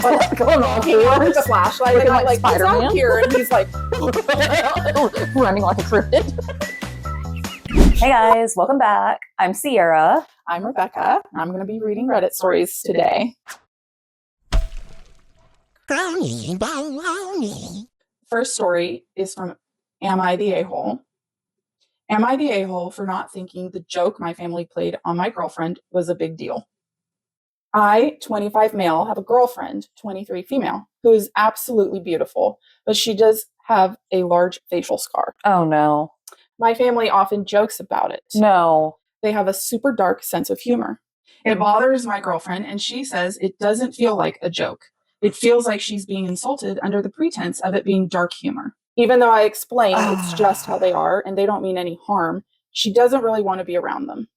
What's going on here? With the flashlight, and I'm like, he's out here, and he's like running like a cryptid. Hey guys, welcome back. I'm Ciera. I'm Rebekah. I'm going to be reading Reddit stories today. First story is from Am I the A-Hole? Am I the a-hole for not thinking the joke my family played on my girlfriend was a big deal? I, 25 male, have a girlfriend, 23 female, who is absolutely beautiful, but she does have a large facial scar. Oh no. My family often jokes about it. No. They have a super dark sense of humor. It bothers my girlfriend, and she says it doesn't feel like a joke. It feels like she's being insulted under the pretense of it being dark humor. Even though I explain it's just how they are and they don't mean any harm, she doesn't really want to be around them.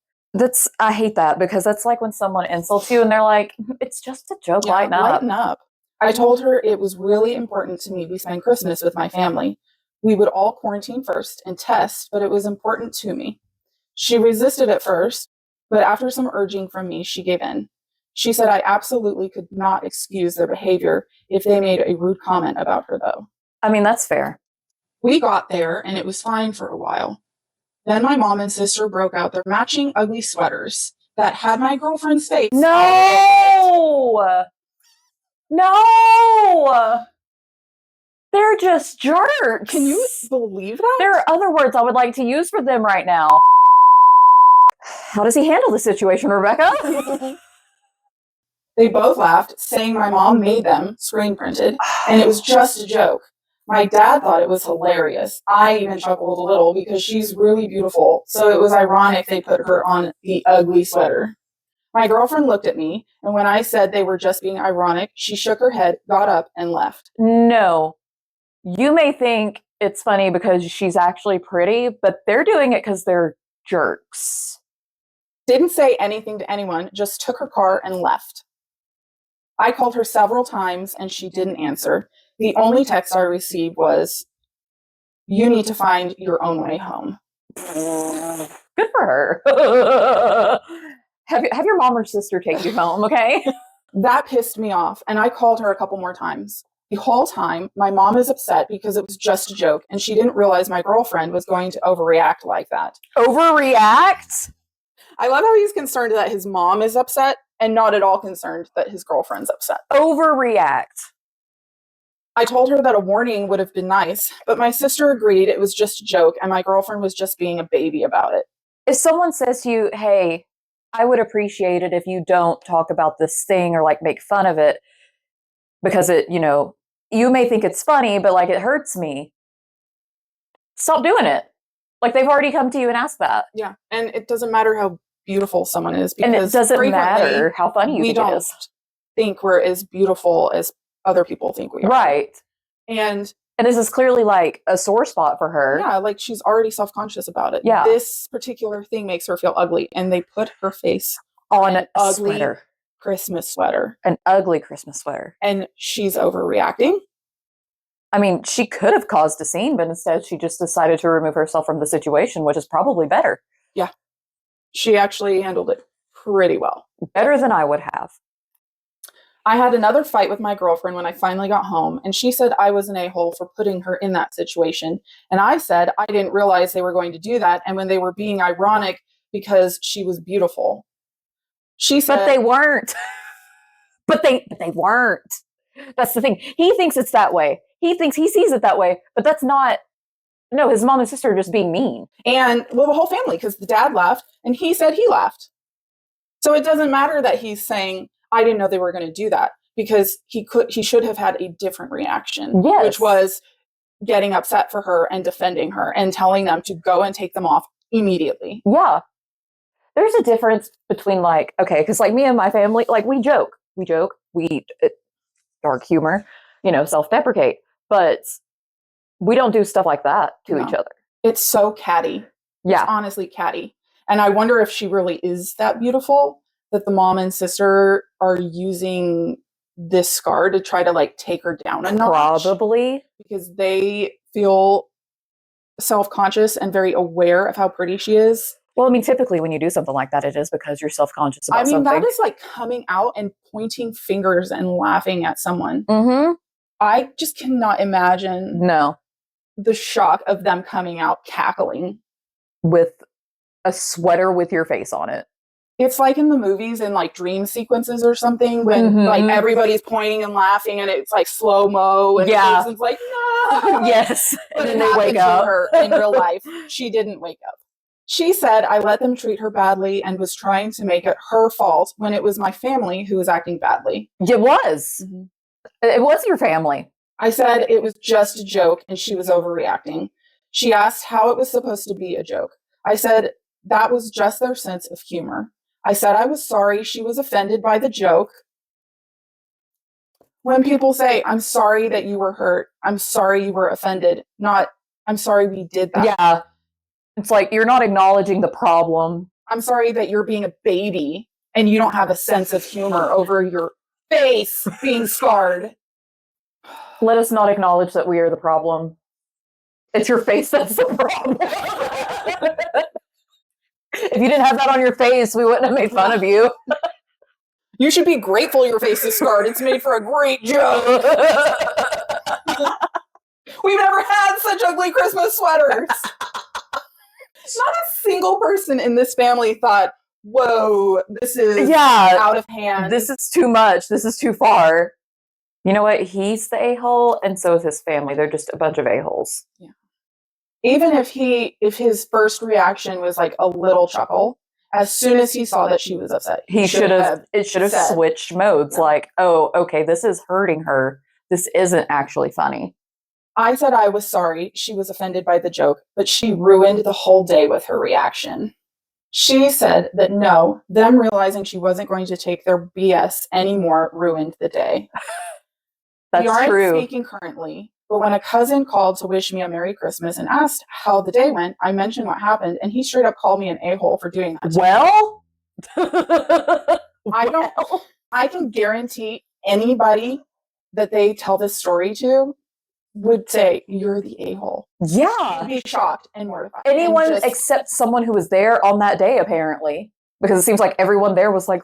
I hate that, because that's like when someone insults you and they're like, it's just a joke, lighten up. I told her it was really important to me we spend Christmas with my family. We would all quarantine first and test, but it was important to me. She resisted at first, but after some urging from me, she gave in. She said I absolutely could not excuse their behavior if they made a rude comment about her, though. I mean, that's fair. We got there, and it was fine for a while. Then my mom and sister broke out their matching ugly sweaters that had my girlfriend's face. No! No! They're just jerks. Can you believe that? There are other words I would like to use for them right now. How does he handle the situation, Rebekah? They both laughed, saying my mom made them, screen printed, and it was just a joke. My dad thought it was hilarious. I even chuckled a little because she's really beautiful, so it was ironic they put her on the ugly sweater. My girlfriend looked at me, and when I said they were just being ironic, she shook her head, got up, and left. No. You may think it's funny because she's actually pretty, but they're doing it because they're jerks. Didn't say anything to anyone, just took her car and left. I called her several times, and she didn't answer. The only text I received was, "You need to find your own way home." Good for her. Have your mom or sister take you home, okay? That pissed me off, and I called her a couple more times. The whole time, my mom is upset because it was just a joke, and she didn't realize my girlfriend was going to overreact like that. Overreact? I love how he's concerned that his mom is upset and not at all concerned that his girlfriend's upset. Overreact. I told her that a warning would have been nice, but my sister agreed it was just a joke and my girlfriend was just being a baby about it. If someone says to you, hey, I would appreciate it if you don't talk about this thing or like make fun of it because it, you may think it's funny, but like it hurts me. Stop doing it. Like they've already come to you and asked that. Yeah. And it doesn't matter how beautiful someone is, because and it doesn't matter how funny you think it is. Think we're as beautiful as other people think we are. Right. And this is clearly like a sore spot for her. Yeah, like she's already self-conscious about it. Yeah. This particular thing makes her feel ugly, and they put her face on an ugly sweater. Christmas sweater. An ugly Christmas sweater. And she's overreacting. I mean, she could have caused a scene, but instead she just decided to remove herself from the situation, which is probably better. Yeah. She actually handled it pretty well. Better than I would have. I had another fight with my girlfriend when I finally got home, and she said I was an a-hole for putting her in that situation. And I said I didn't realize they were going to do that, and when they were being ironic because she was beautiful. She said, but they weren't. but they weren't. That's the thing. He thinks it's that way. He thinks he sees it that way, but that's not. No, his mom and sister are just being mean. And well, the whole family, because the dad laughed and he said he laughed. So it doesn't matter that he's saying, I didn't know they were going to do that, because he should have had a different reaction, yes. Which was getting upset for her and defending her and telling them to go and take them off immediately. Yeah. There's a difference between like, okay, because like me and my family, like we joke, we dark humor, self-deprecate, but we don't do stuff like that to each other. It's so catty. Yeah. It's honestly catty. And I wonder if she really is that beautiful, that the mom and sister are using this scar to try to like take her down a notch. Probably. Because they feel self-conscious and very aware of how pretty she is. Well, I mean, typically when you do something like that, it is because you're self-conscious about something. that is like coming out and pointing fingers and laughing at someone. Mm-hmm. I just cannot imagine No. the shock of them coming out cackling. With a sweater with your face on it. It's like in the movies in like dream sequences or something when like everybody's pointing and laughing and it's like slow-mo and the person's like, no. Yes. But and it then they wake up. to her in real life. She didn't wake up. She said I let them treat her badly and was trying to make it her fault when it was my family who was acting badly. It was. It was your family. I said it was just a joke and she was overreacting. She asked how it was supposed to be a joke. I said that was just their sense of humor. I said I was sorry she was offended by the joke. When people say, I'm sorry that you were hurt, I'm sorry you were offended, not, I'm sorry we did that. Yeah. It's like, you're not acknowledging the problem. I'm sorry that you're being a baby and you don't have a sense of humor over your face being scarred. Let us not acknowledge that we are the problem. It's your face that's the problem. If you didn't have that on your face, we wouldn't have made fun of you. You should be grateful your face is scarred. It's made for a great joke. We've never had such ugly Christmas sweaters. Not a single person in this family thought, whoa, this is out of hand. This is too much. This is too far. You know what? He's the a-hole, and so is his family. They're just a bunch of a-holes. Yeah. Even if his first reaction was like a little chuckle, as soon as he saw that she was upset, it should have switched modes. Like, oh, okay, this is hurting her. This isn't actually funny. I said I was sorry she was offended by the joke, but she ruined the whole day with her reaction. She said that no, them realizing she wasn't going to take their BS anymore ruined the day. That's true. We aren't speaking currently, but when a cousin called to wish me a Merry Christmas and asked how the day went, I mentioned what happened, and he straight up called me an a-hole for doing that. Well, I can guarantee anybody that they tell this story to would say, you're the a-hole. Yeah. You'd be shocked and mortified. Anyone except someone who was there on that day, apparently. Because it seems like everyone there was like,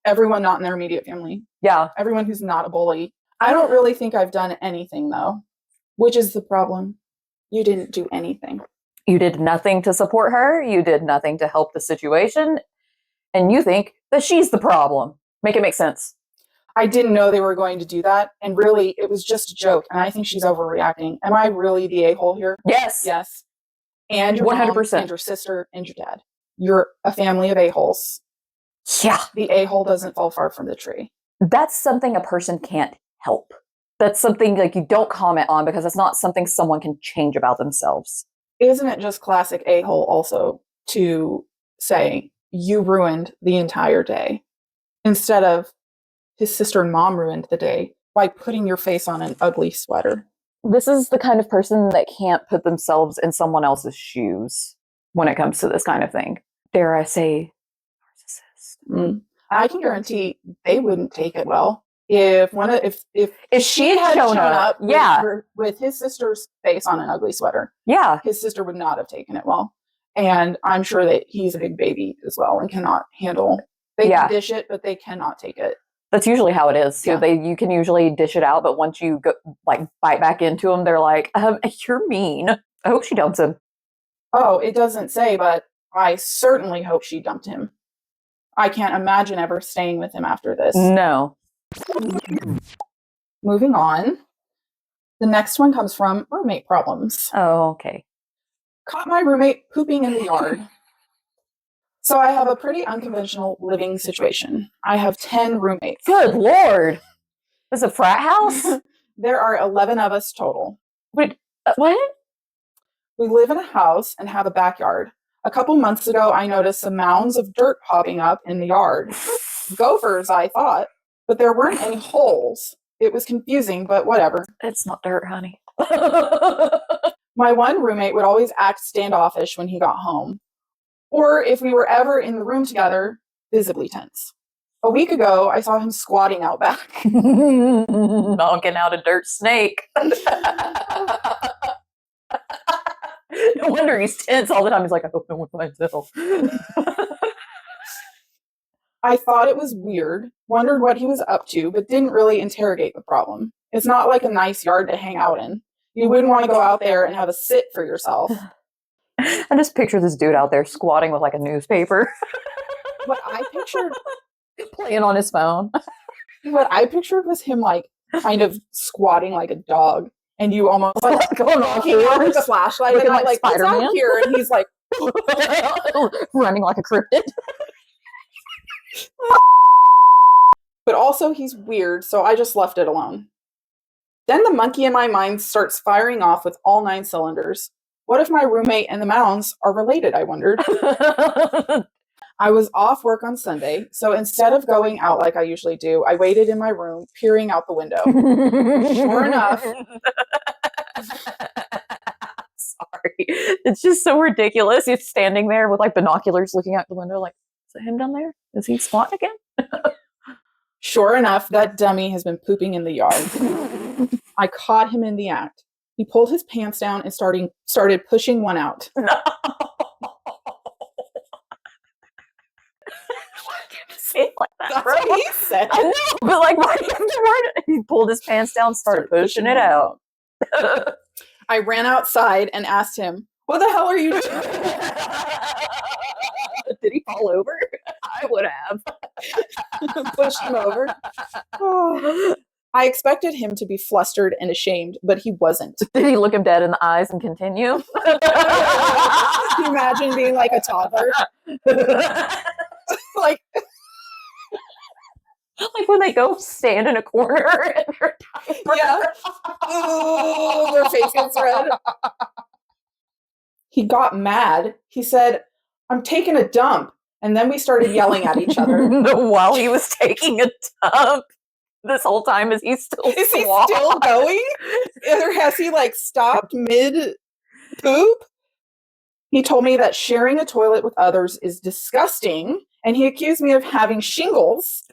everyone not in their immediate family. Yeah. Everyone who's not a bully. I don't really think I've done anything, though, which is the problem. You didn't do anything. You did nothing to support her. You did nothing to help the situation. And you think that she's the problem. Make it make sense. I didn't know they were going to do that. And really, it was just a joke. And I think she's overreacting. Am I really the a-hole here? Yes. Yes. And your 100%. Mom and your sister and your dad. You're a family of a-holes. Yeah. The a-hole doesn't fall far from the tree. That's something a person can't help. That's something like you don't comment on because it's not something someone can change about themselves. Isn't it just classic a-hole also to say, you ruined the entire day, instead of his sister and mom ruined the day by putting your face on an ugly sweater? This is the kind of person that can't put themselves in someone else's shoes when it comes to this kind of thing. Dare I say, narcissist. I can guarantee they wouldn't take it well. If she had shown up with his sister's face on an ugly sweater, his sister would not have taken it well. And I'm sure that he's a big baby as well and cannot handle. They can dish it, but they cannot take it. That's usually how it is. So you can usually dish it out, but once you go, like bite back into them, they're like, "You're mean." I hope she dumps him. Oh, it doesn't say, but I certainly hope she dumped him. I can't imagine ever staying with him after this. No. Moving on. The next one comes from roommate problems. Oh, okay. Caught my roommate pooping in the yard. So I have a pretty unconventional living situation. I have 10 roommates. Good Lord. This is a frat house? There are 11 of us total. Wait, what? We live in a house and have a backyard. A couple months ago, I noticed some mounds of dirt popping up in the yard. Gophers, I thought, but there weren't any holes. It was confusing, but whatever. It's not dirt, honey. My one roommate would always act standoffish when he got home. Or if we were ever in the room together, visibly tense. A week ago, I saw him squatting out back. Knocking out a dirt snake. No wonder he's tense all the time. He's like, I hope no one finds out. I thought it was weird, wondered what he was up to, but didn't really interrogate the problem. It's not like a nice yard to hang out in. You wouldn't want to go out there and have a sit for yourself. I just picture this dude out there squatting with like a newspaper. What I pictured playing on his phone. What I pictured was him like kind of squatting like a dog, and you almost like going off with a flashlight, and I'm like, what's out here? And he's like running like a cryptid. But also he's weird, so I just left it alone. Then the monkey in my mind starts firing off with all 9 cylinders. What if my roommate and the Mounds are related, I wondered. I was off work on Sunday, so instead of going out like I usually do, I waited in my room, peering out the window. Sure enough. Sorry. It's just so ridiculous. He's standing there with like binoculars looking out the window like, is it him down there? Is he squatting again? Sure enough, that dummy has been pooping in the yard. I caught him in the act. He pulled his pants down and started pushing one out. No. Like that, That's bro. what he said. I know, but like, why do you have to word it? He pulled his pants down, started pushing it out. I ran outside and asked him, what the hell are you doing? Did he fall over? I would have. Pushed him over. Oh. I expected him to be flustered and ashamed, but he wasn't. Did he look him dead in the eyes and continue? Can you imagine being like a toddler? like when they go stand in a corner and they're yeah. Ooh, their face gets red. He got mad. He said, I'm taking a dump. And then we started yelling at each other. While he was taking a dump. This whole time is he still Is he still going? Or has he like stopped mid poop? He told me that sharing a toilet with others is disgusting, and he accused me of having shingles.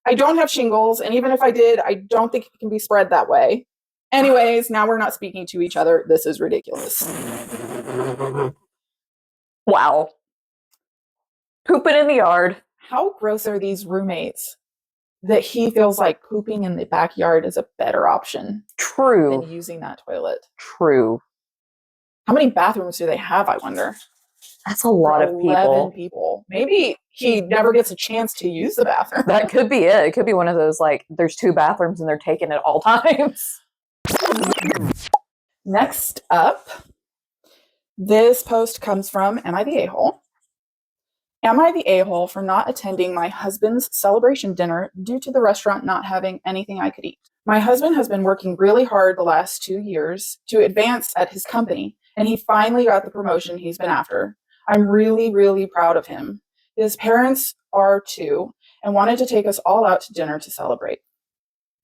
I don't have shingles, and even if I did, I don't think it can be spread that way. Anyways, now we're not speaking to each other. This is ridiculous. Wow. Pooping in the yard. How gross are these roommates that he feels like pooping in the backyard is a better option True. than using that toilet? True. How many bathrooms do they have, I wonder? That's a lot of 11 people. Maybe he never gets a chance to use the bathroom. That could be it. It could be one of those, like, there's 2 bathrooms and they're taken at all times. Next up, this post comes from Am I the A-Hole? Am I the a-hole for not attending my husband's celebration dinner due to the restaurant not having anything I could eat? My husband has been working really hard the last 2 years to advance at his company, and he finally got the promotion he's been after. I'm really, really proud of him. His parents are too, and wanted to take us all out to dinner to celebrate.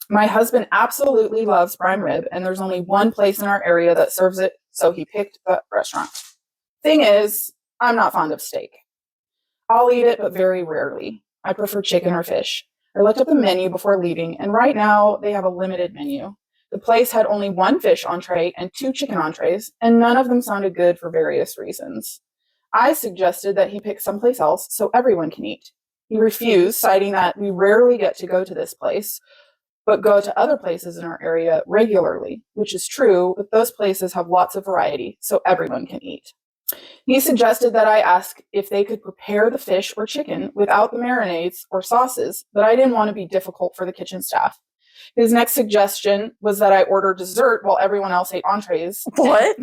My husband absolutely loves prime rib, and there's only one place in our area that serves it, so he picked the restaurant. Thing is, I'm not fond of steak. I'll eat it, but very rarely. I prefer chicken or fish. I looked up the menu before leaving, and right now they have a limited menu. The place had only 1 fish entree and 2 chicken entrees, and none of them sounded good for various reasons. I suggested that he pick someplace else so everyone can eat. He refused, citing that we rarely get to go to this place, but go to other places in our area regularly, which is true, but those places have lots of variety, so everyone can eat. He suggested that I ask if they could prepare the fish or chicken without the marinades or sauces, but I didn't want to be difficult for the kitchen staff. His next suggestion was that I order dessert while everyone else ate entrees. What?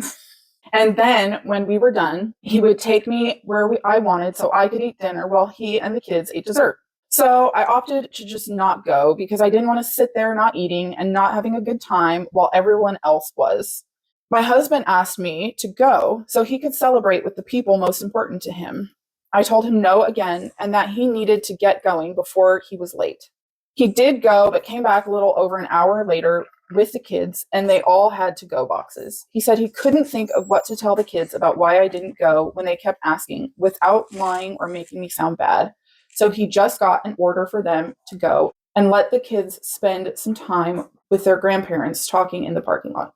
And then, when we were done, he would take me where I wanted so I could eat dinner while he and the kids ate dessert. So I opted to just not go because I didn't want to sit there not eating and not having a good time while everyone else was. My husband asked me to go so he could celebrate with the people most important to him. I told him no again and that he needed to get going before he was late. He did go, but came back a little over an hour later with the kids, and they all had to-go boxes. He said he couldn't think of what to tell the kids about why I didn't go when they kept asking without lying or making me sound bad. So he just got an order for them to go and let the kids spend some time with their grandparents talking in the parking lot.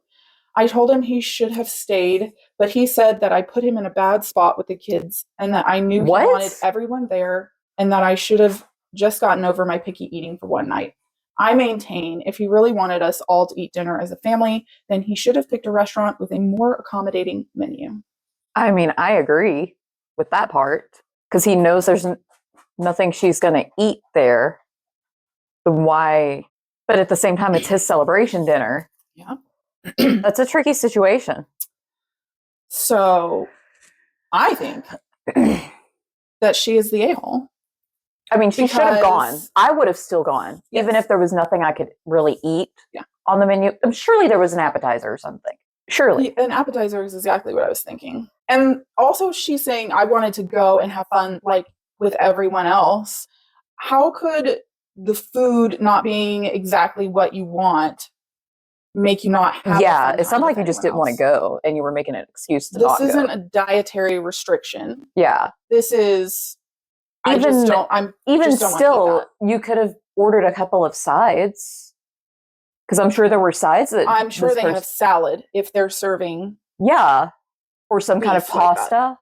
I told him he should have stayed, but he said that I put him in a bad spot with the kids and that I knew he wanted everyone there and that I should have just gotten over my picky eating for one night. I maintain if he really wanted us all to eat dinner as a family, then he should have picked a restaurant with a more accommodating menu. I mean, I agree with that part because he knows there's nothing she's going to eat there. Then why? But at the same time, it's his celebration dinner. Yeah. That's a tricky situation. So I think that she is the a-hole. I mean, she should have gone. I would have still gone, Yes. even if there was nothing I could really eat on the menu. Surely there was an appetizer or something. Surely. An appetizer is exactly what I was thinking. And also she's saying, I wanted to go and have fun like with everyone else. How could the food not being exactly what you want make you not have it sounded like you just didn't want to go and you were making an excuse to not go. This isn't a dietary restriction. Yeah. This is even still, you could have ordered a couple of sides. Because I'm sure there were sides that I'm sure they have salad if they're serving. Yeah. Or some kind of pasta.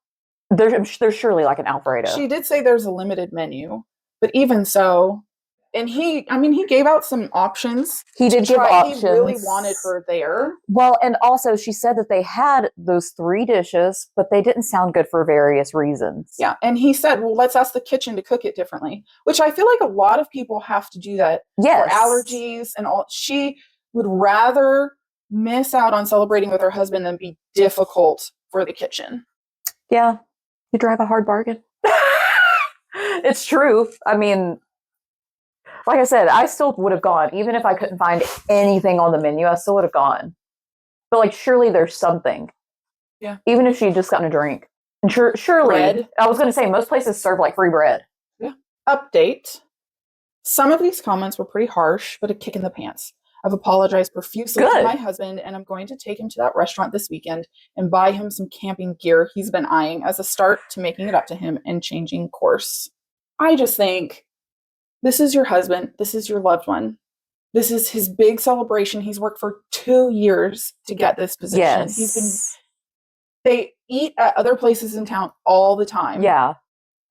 There's surely like an Alfredo. She did say there's a limited menu, but even so, and he gave out some options. He did give options. He really wanted her there. Well, and also she said that they had those 3 dishes, but they didn't sound good for various reasons. Yeah, and he said, well, let's ask the kitchen to cook it differently, which I feel like a lot of people have to do that for allergies and all. She would rather miss out on celebrating with her husband than be difficult for the kitchen. Yeah, you drive a hard bargain. It's true. I mean, like I said, I still would have gone. Even if I couldn't find anything on the menu, I still would have gone. But like, surely there's something. Yeah. Even if she just gotten a drink. And surely, bread. I was going to say, most places serve like free bread. Yeah. Update. Some of these comments were pretty harsh, but a kick in the pants. I've apologized profusely to my husband, and I'm going to take him to that restaurant this weekend and buy him some camping gear he's been eyeing as a start to making it up to him and changing course. I just think, this is your husband. This is your loved one. This is his big celebration. He's worked for 2 years to get this position. Yes. They eat at other places in town all the time. Yeah.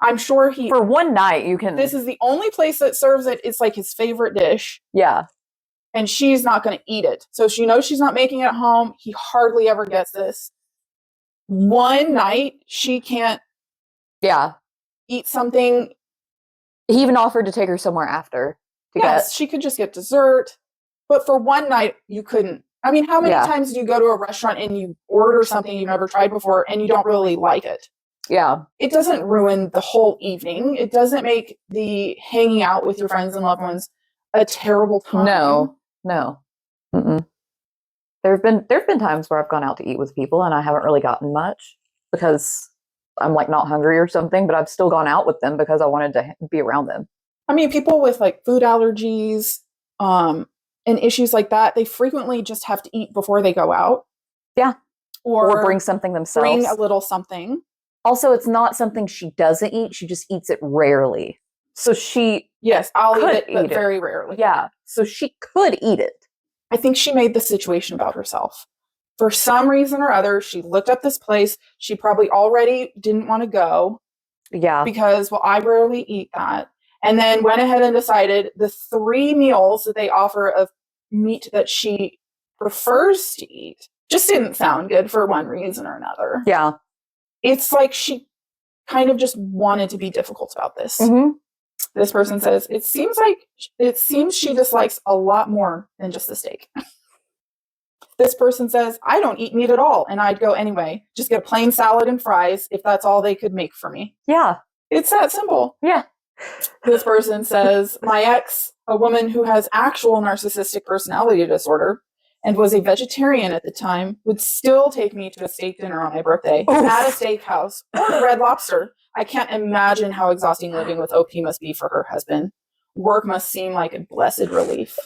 I'm sure for one night you can. This is the only place that serves it. It's like his favorite dish. Yeah. And she's not going to eat it. So she knows she's not making it at home. He hardly ever gets this. One night she can't eat something. He even offered to take her somewhere after. She could just get dessert. But for one night, you couldn't. I mean, how many times do you go to a restaurant and you order something you've never tried before and you don't really like it? Yeah. It doesn't ruin the whole evening. It doesn't make the hanging out with your friends and loved ones a terrible time. No. Mm-mm. There have been times where I've gone out to eat with people and I haven't really gotten much because I'm like not hungry or something, but I've still gone out with them because I wanted to be around them. I mean, people with like food allergies and issues like that, they frequently just have to eat before they go out. Yeah. Or bring something themselves. Bring a little something. Also, it's not something she doesn't eat. She just eats it rarely. So she I'll eat it, but very rarely. Yeah. So she could eat it. I think she made the situation about herself. For some reason or other, she looked up this place. She probably already didn't want to go. Yeah. Because, well, I rarely eat that. And then went ahead and decided the 3 meals that they offer of meat that she prefers to eat just didn't sound good for one reason or another. Yeah. It's like she kind of just wanted to be difficult about this. Mm-hmm. This person says, it seems she dislikes a lot more than just the steak. This person says, I don't eat meat at all, and I'd go anyway. Just get a plain salad and fries if that's all they could make for me. Yeah. It's that simple. Yeah. This person says, my ex, a woman who has actual narcissistic personality disorder and was a vegetarian at the time, would still take me to a steak dinner on my birthday at a steakhouse or a Red Lobster. I can't imagine how exhausting living with OP must be for her husband. Work must seem like a blessed relief.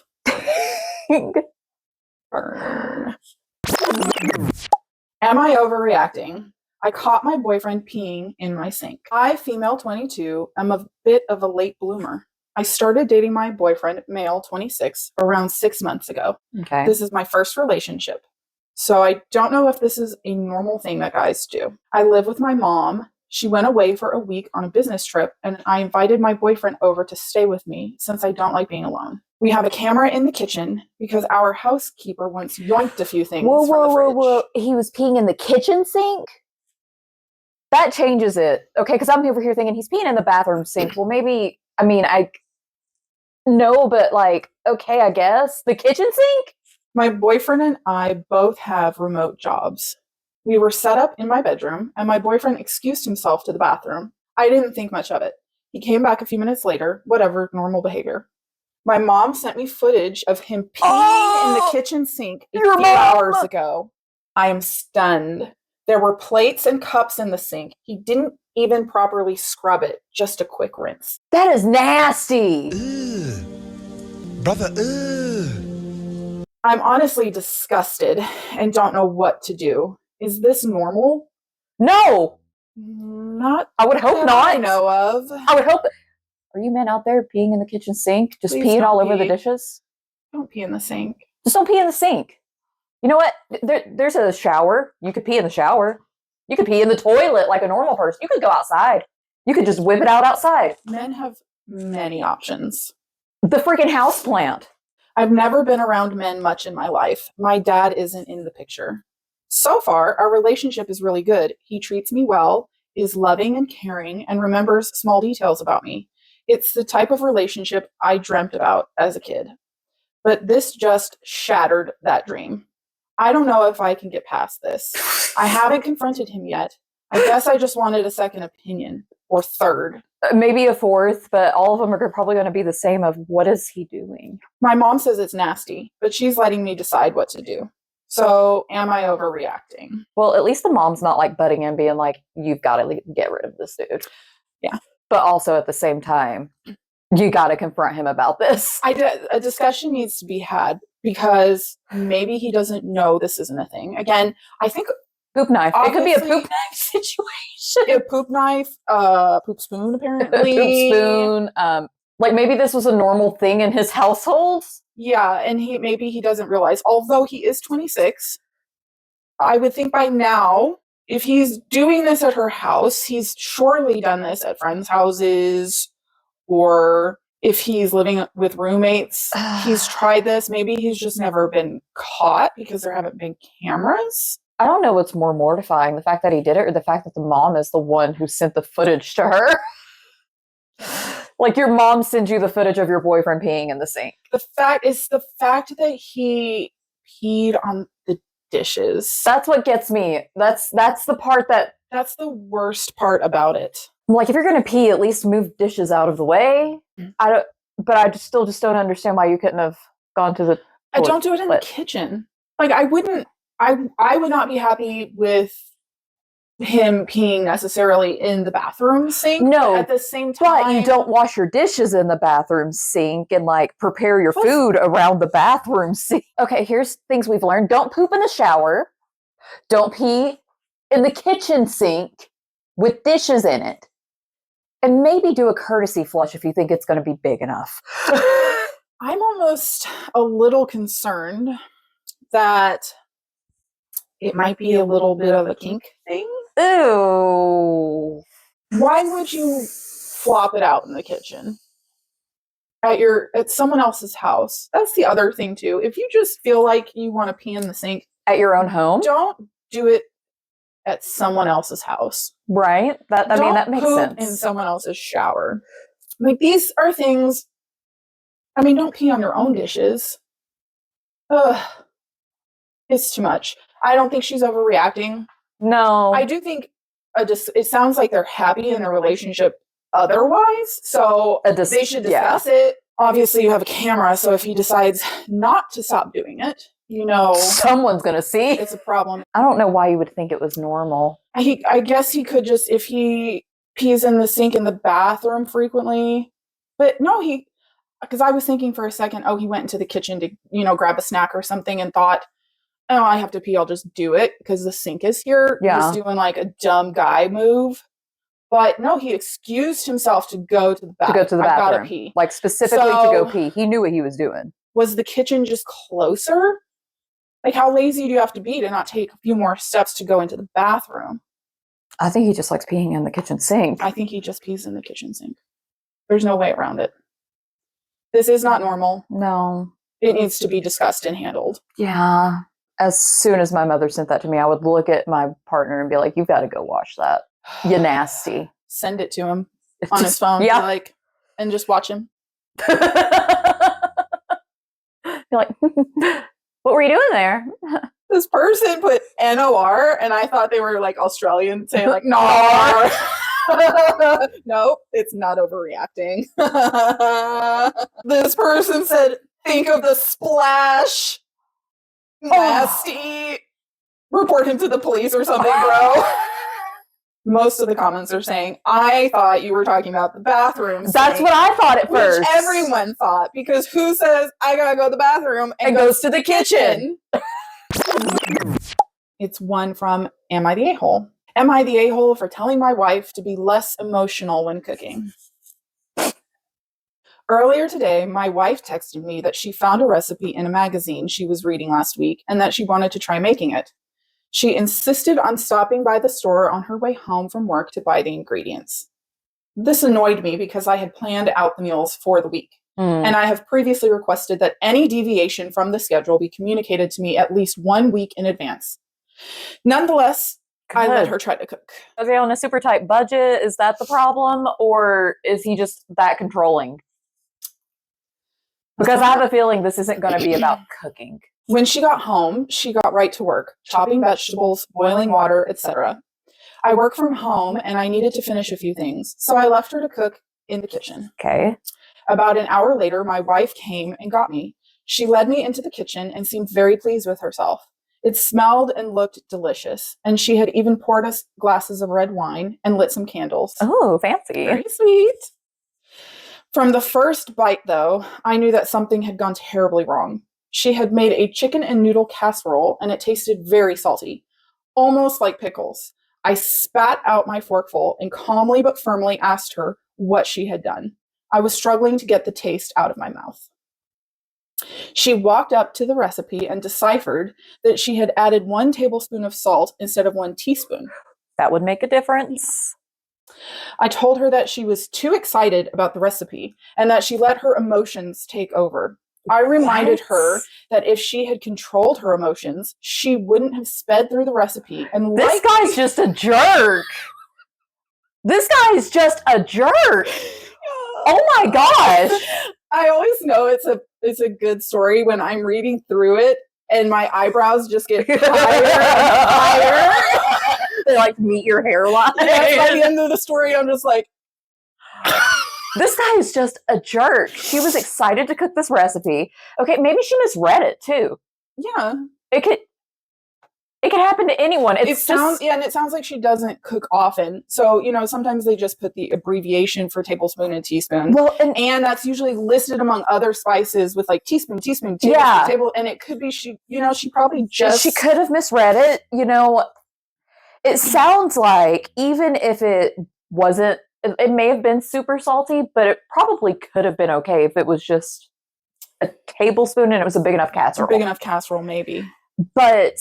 Burn. Am I overreacting? I caught my boyfriend peeing in my sink. I, female 22, am a bit of a late bloomer. I started dating my boyfriend, male 26, around 6 months ago. Okay. This is my first relationship. So I don't know if this is a normal thing that guys do. I live with my mom. She went away for a week on a business trip, and I invited my boyfriend over to stay with me since I don't like being alone. We have a camera in the kitchen because our housekeeper once yoinked a few things from the fridge. He was peeing in the kitchen sink? That changes it. Okay, because I'm over here thinking he's peeing in the bathroom sink. Well, maybe, I mean, no, but like, okay, I guess. The kitchen sink? My boyfriend and I both have remote jobs. We were set up in my bedroom, and my boyfriend excused himself to the bathroom. I didn't think much of it. He came back a few minutes later, whatever, normal behavior. My mom sent me footage of him peeing in the kitchen sink a few hours ago. I am stunned. There were plates and cups in the sink. He didn't even properly scrub it, just a quick rinse. That is nasty. Brother, I'm honestly disgusted and don't know what to do. Is this normal? No. Not. I would hope not. I know of. I would hope. Are you men out there peeing in the kitchen sink? Just Please peeing all don't over the pee. dishes? Don't pee in the sink. Just don't pee in the sink. You know what? There's a shower. You could pee in the shower. You could pee in the toilet like a normal person. You could go outside. You could just whip it out outside. Men have many options. The freaking houseplant. I've never been around men much in my life. My dad isn't in the picture. So far, our relationship is really good. He treats me well, is loving and caring, and remembers small details about me. It's the type of relationship I dreamt about as a kid. But this just shattered that dream. I don't know if I can get past this. I haven't confronted him yet. I guess I just wanted a second opinion, or third. Maybe a fourth, but all of them are probably going to be the same of what is he doing? My mom says it's nasty, but she's letting me decide what to do. So am I overreacting? Well, at least the mom's not like butting in being like, you've got to get rid of this dude. Yeah. But also at the same time, you got to confront him about this. A discussion needs to be had because maybe he doesn't know this isn't a thing. Again, I think poop knife. It could be a poop knife situation. A poop knife, poop spoon, apparently. Poop spoon. Like maybe this was a normal thing in his household. Yeah, and maybe he doesn't realize. Although he is 26, I would think by now, if he's doing this at her house, he's surely done this at friends' houses, or if he's living with roommates, he's tried this. Maybe he's just never been caught because there haven't been cameras. I don't know what's more mortifying, the fact that he did it or the fact that the mom is the one who sent the footage to her. Like your mom sends you the footage of your boyfriend peeing in the sink. The fact that he peed on the dishes. That's what gets me. That's the part that's the worst part about it. Like if you're going to pee, at least move dishes out of the way. But I just don't understand why you couldn't have gone to the toilet. I don't do it in the kitchen. Like I would not be happy with him peeing necessarily in the bathroom sink. No, at the same time, but you don't wash your dishes in the bathroom sink and like prepare your food around the bathroom sink. Okay, here's things we've learned: don't poop in the shower, don't pee in the kitchen sink with dishes in it, and maybe do a courtesy flush if you think it's going to be big enough. I'm almost a little concerned that it might be a little bit of a kink thing. Ew. Why would you flop it out in the kitchen at someone else's house? That's the other thing too. If you just feel like you want to pee in the sink at your own home, don't do it at someone else's house. Right? That makes sense. In someone else's shower. Like these are things. I mean, don't pee on your own dishes. Ugh. It's too much. I don't think she's overreacting. No. I do think it sounds like they're happy in their relationship otherwise, so they should discuss it. Obviously, you have a camera, so if he decides not to stop doing it, someone's going to see. It's a problem. I don't know why you would think it was normal. I guess he could just, if he pees in the sink in the bathroom frequently, but no, because I was thinking for a second, he went into the kitchen to, grab a snack or something and thought, oh, I have to pee, I'll just do it because the sink is here. Yeah. He's doing like a dumb guy move. But no, he excused himself to go to the bathroom. I gotta pee. Like specifically to go pee. He knew what he was doing. Was the kitchen just closer? Like, how lazy do you have to be to not take a few more steps to go into the bathroom? I think he just likes peeing in the kitchen sink. I think he just pees in the kitchen sink. There's no way around it. This is not normal. No. It needs to be discussed and handled. Yeah. As soon as my mother sent that to me, I would look at my partner and be like, you've got to go wash that. You nasty. Send it to him on his phone. Yeah. Like, and just watch him. You're like, what were you doing there? This person put NOR, and I thought they were like Australian, saying like NOR. Nope, it's not overreacting. This person said, think of the splash. Nasty. Report him to the police or something, bro. Most of the comments are saying, I thought you were talking about the bathroom. That's what I thought at first. Which everyone thought, because who says, I gotta go to the bathroom and goes to the kitchen? It's one from Am I the A-hole? Am I the a-hole for telling my wife to be less emotional when cooking? Earlier today, my wife texted me that she found a recipe in a magazine she was reading last week and that she wanted to try making it. She insisted on stopping by the store on her way home from work to buy the ingredients. This annoyed me because I had planned out the meals for the week, and I have previously requested that any deviation from the schedule be communicated to me at least 1 week in advance. Nonetheless, I let her try to cook. Is he on a super tight budget? Is that the problem? Or is he just that controlling? Because I have a feeling this isn't going to be about cooking. When she got home, she got right to work, chopping vegetables, boiling water, etc. I work from home and I needed to finish a few things, so I left her to cook in the kitchen. Okay. About an hour later, my wife came and got me. She led me into the kitchen and seemed very pleased with herself. It smelled and looked delicious, and she had even poured us glasses of red wine and lit some candles. Oh, fancy. Very sweet. From the first bite, though, I knew that something had gone terribly wrong. She had made a chicken and noodle casserole, and it tasted very salty, almost like pickles. I spat out my forkful and calmly but firmly asked her what she had done. I was struggling to get the taste out of my mouth. She walked up to the recipe and deciphered that she had added 1 tablespoon of salt instead of 1 teaspoon. That would make a difference. I told her that she was too excited about the recipe and that she let her emotions take over. I reminded her that if she had controlled her emotions, she wouldn't have sped through the recipe. And this guy's just a jerk. This guy is just a jerk. Oh my gosh. I always know it's a good story when I'm reading through it and my eyebrows just get higher and higher. They like meet your hairline. Yes, by the end of the story, I'm just like, this guy is just a jerk. She was excited to cook this recipe. Okay, maybe she misread it too. Yeah. It could happen to anyone. And it sounds like she doesn't cook often. So, sometimes they just put the abbreviation for tablespoon and teaspoon. Well, and that's usually listed among other spices with like teaspoon, yeah. table. And it could be she probably just... She could have misread it. It sounds like even if it wasn't, it may have been super salty, but it probably could have been okay if it was just a tablespoon and it was a big enough casserole. A big enough casserole, maybe. But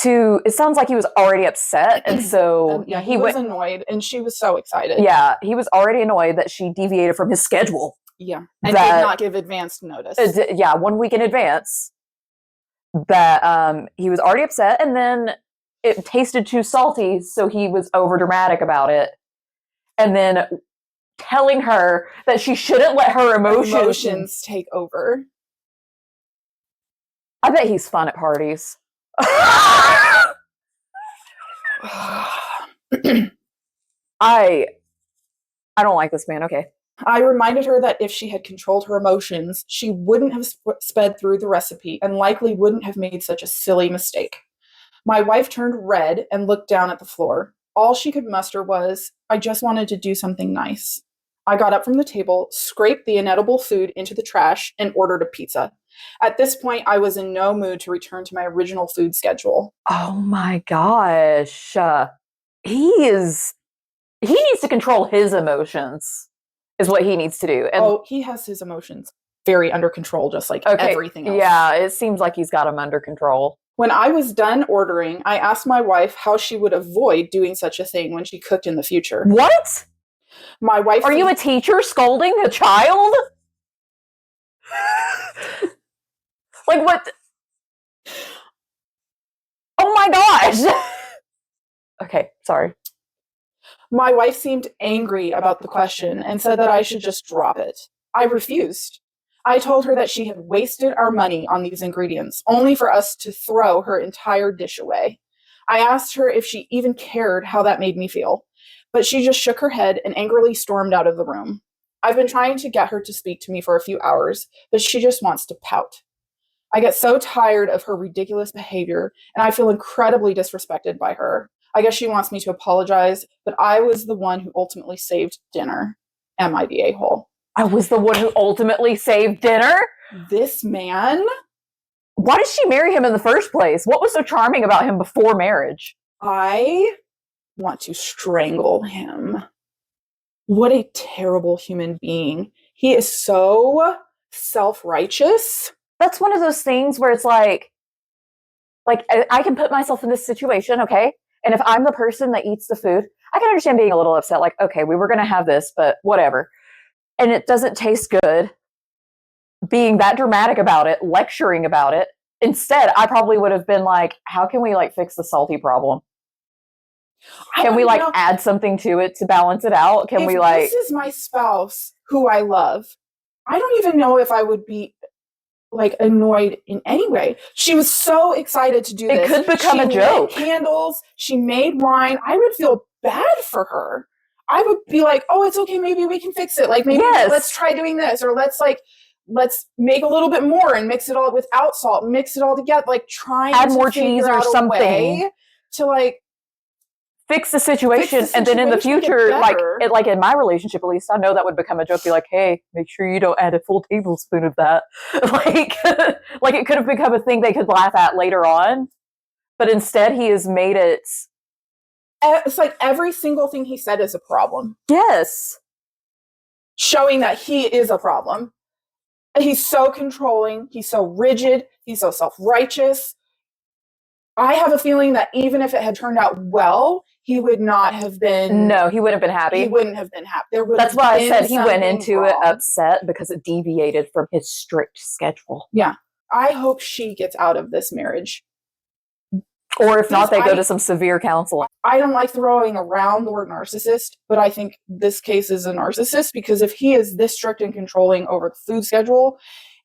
it sounds like he was already upset, and so he was annoyed, and she was so excited. Yeah, he was already annoyed that she deviated from his schedule. Yeah, and did not give advanced notice. 1 week in advance. That he was already upset, and then it tasted too salty, so he was over dramatic about it, and then telling her that she shouldn't let her emotions take over. I bet he's fun at parties. I don't like this man. Okay. I reminded her that if she had controlled her emotions, she wouldn't have sped through the recipe and likely wouldn't have made such a silly mistake. My wife turned red and looked down at the floor. All she could muster was, I just wanted to do something nice. I got up from the table, scraped the inedible food into the trash, and ordered a pizza. At this point, I was in no mood to return to my original food schedule. Oh my gosh. He needs to control his emotions, is what he needs to do. And he has his emotions very under control, just like everything else. Yeah, it seems like he's got him under control. When I was done ordering, I asked my wife how she would avoid doing such a thing when she cooked in the future. What? My wife... Are you a teacher scolding a child? Like, what? Oh my gosh! Okay, sorry. My wife seemed angry about the question and said that I should just drop it. I refused. I told her that she had wasted our money on these ingredients, only for us to throw her entire dish away. I asked her if she even cared how that made me feel, but she just shook her head and angrily stormed out of the room. I've been trying to get her to speak to me for a few hours, but she just wants to pout. I get so tired of her ridiculous behavior, and I feel incredibly disrespected by her. I guess she wants me to apologize, but I was the one who ultimately saved dinner. Am I the a-hole? I was the one who ultimately saved dinner? This man? Why did she marry him in the first place? What was so charming about him before marriage? I want to strangle him. What a terrible human being. He is so self-righteous. That's one of those things where it's like I can put myself in this situation, okay? And if I'm the person that eats the food, I can understand being a little upset, like, okay, we were going to have this, but whatever. And it doesn't taste good. Being that dramatic about it, lecturing about it. Instead, I probably would have been like, how can we like fix the salty problem? Can we like add something to it to balance it out? Can we like... This is my spouse who I love. I don't even know if I would be like annoyed in any way. She was so excited to do this. It could become a joke. She lit candles. She made wine. I would feel bad for her. I would be like, oh, it's okay. Maybe we can fix it. Like maybe let's try doing this, or let's make a little bit more and mix it all without salt, mix it all together. Like trying add to more cheese or something to like fix the situation, and then in the future, like in my relationship, at least I know that would become a joke. Be like, hey, make sure you don't add a full tablespoon of that. like it could have become a thing they could laugh at later on, but instead he has made it. It's like every single thing he said is a problem. Yes, showing that he is a problem. He's so controlling. He's so rigid. He's so self-righteous. I have a feeling that even if it had turned out well, he would not have been... No, he wouldn't have been happy. He wouldn't have been happy. That's why I said he went into it upset, because it deviated from his strict schedule. Yeah. I hope she gets out of this marriage. Or if not, they go to some severe counseling. I don't like throwing around the word narcissist, but I think this case is a narcissist, because if he is this strict and controlling over the food schedule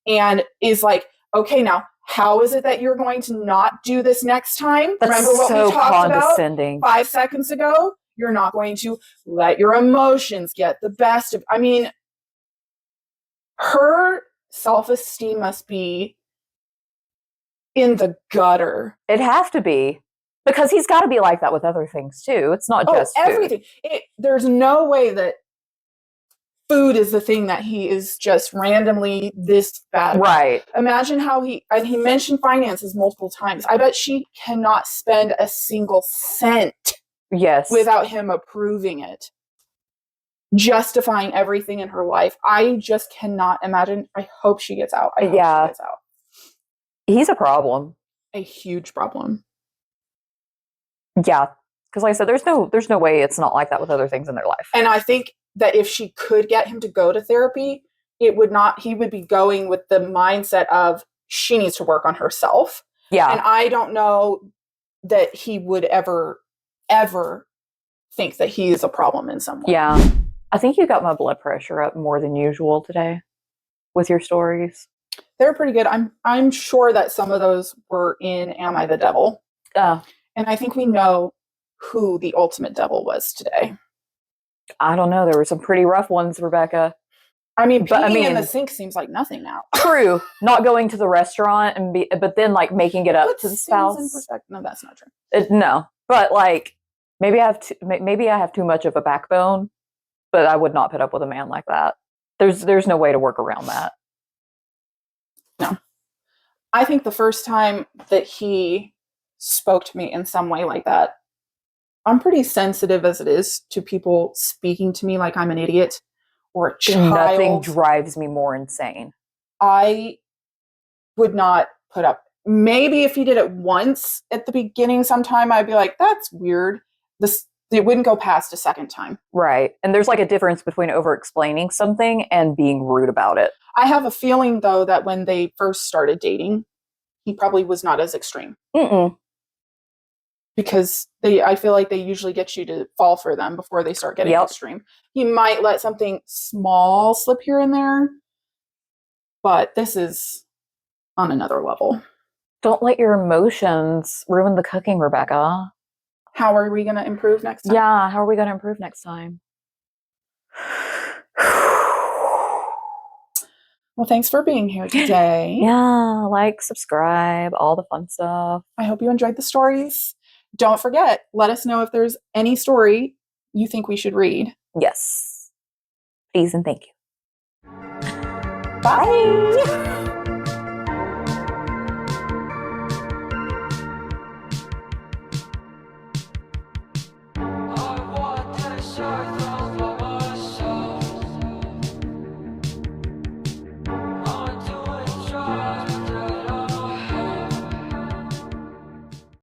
and is like, okay, now, how is it that you're going to not do this next time? That's Remember what so we talked condescending. About 5 seconds ago? You're not going to let your emotions get the best of... I mean, her self-esteem must be in the gutter. It'd have to be. Because he's got to be like that with other things, too. It's not just everything. There's no way that food is the thing that he is just randomly this bad about. Right. Imagine how he mentioned finances multiple times. I bet she cannot spend a single cent without him approving it. Justifying everything in her life. I just cannot imagine. I hope she gets out. I hope she gets out. He's a problem. A huge problem. Yeah. Because like I said, there's no way it's not like that with other things in their life. And I think that if she could get him to go to therapy, he would be going with the mindset of she needs to work on herself. Yeah. And I don't know that he would ever think that he is a problem in some way. Yeah. I think you got my blood pressure up more than usual today with your stories. They're pretty good. I'm sure that some of those were in Am I the Devil? And I think we know who the ultimate devil was today. I don't know. There were some pretty rough ones, Rebekah. I mean, peeing in the sink seems like nothing now. True. Not going to the restaurant but then like making it up to the spouse. No, that's not true. No, but like maybe I have too much of a backbone, but I would not put up with a man like that. There's no way to work around that. No. I think the first time that he spoke to me in some way like that, I'm pretty sensitive as it is to people speaking to me like I'm an idiot or a child. Nothing drives me more insane. I would not put up. Maybe if he did it once at the beginning sometime, I'd be like, that's weird. It wouldn't go past a second time. Right. And there's like a difference between over explaining something and being rude about it. I have a feeling, though, that when they first started dating, he probably was not as extreme. Because I feel like they usually get you to fall for them before they start getting extreme. He might let something small slip here and there, but this is on another level. Don't let your emotions ruin the cooking, Rebekah. How are we going to improve next time? Yeah, how are we going to improve next time? Well, thanks for being here today. Yeah, like, subscribe, all the fun stuff. I hope you enjoyed the stories. Don't forget, let us know if there's any story you think we should read. Yes. Please and thank you. Bye.